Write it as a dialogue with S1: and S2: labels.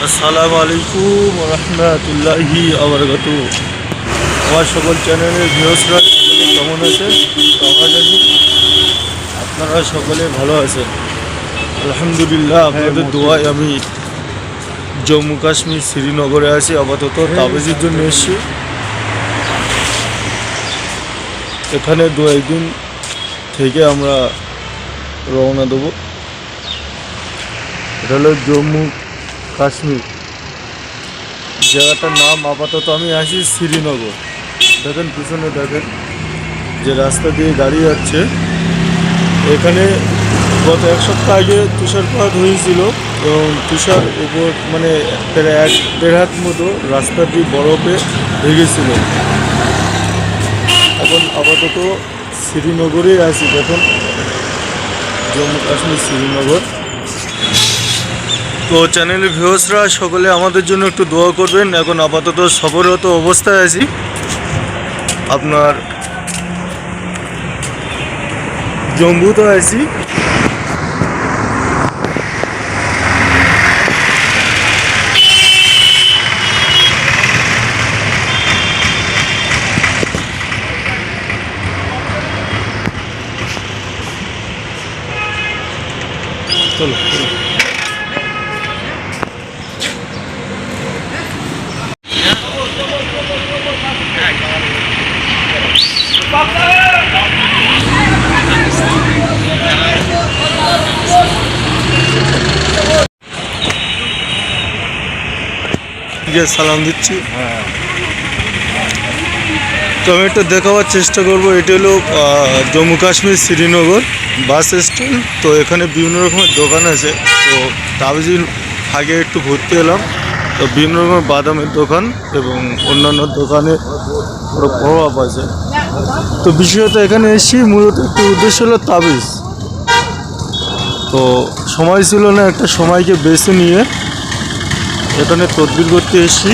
S1: আসসালামু আলাইকুম রহমতুল্লাহি আবরকাতু। আমার সকল চ্যানেলের ভিউয়ার্সরা সকলে কেমন আছেন? তো আমরা জানি আপনারা সকলে ভালো আছেন। আলহামদুলিল্লাহ, আপনাদের দোয়ায় আমি জম্মু কাশ্মীর শ্রীনগরে আছি। আপাতত তাবিজের জন্য এসেছি। এখানে 2-1 দিন থেকে আমরা রওনা দেবো। এটা হলো জম্মু কাশ্মীর। জায়গাটার নাম আপাতত আমি আসি শ্রীনগর। দেখেন পিছনে, দেখেন যে রাস্তা দিয়ে গাড়ি যাচ্ছে। এখানে গত 1 সপ্তাহ আগে তুষারপাত হয়েছিল এবং তুষার উপর মানে প্রায় 1-1.5 হাত মতো রাস্তাটি বরফে ভেঙেছিল। এখন আপাতত শ্রীনগরেই আছি। দেখুন জম্মু কাশ্মীর শ্রীনগর। তো চ্যানেলের ভিউয়ার্সরা সকলে আমাদের জন্য একটু দোয়া করবেন। এখন আপাতত সফররত অবস্থায় আছি। আপনার জম্মুতে আছি। চলো সালাম দিচ্ছি। তো আমি একটু দেখাবার চেষ্টা করব। এটা হলো জম্মু কাশ্মীর শ্রীনগর বাস স্ট্যান্ড। তো এখানে বিভিন্ন রকমের দোকান আছে। তো তাবিজের আগে একটু ঘুরতে এলাম। তো বিভিন্ন রকমের বাদামের দোকান এবং অন্যান্য দোকানে বড় প্রভাব আছে। তো বিশেষত এখানে এসেছি মূলত একটি উদ্দেশ্য হলো তাবিজ। তো সময় ছিল না, একটা সময়কে বেছে নিয়ে এখানে তদবির করতে এসেছি।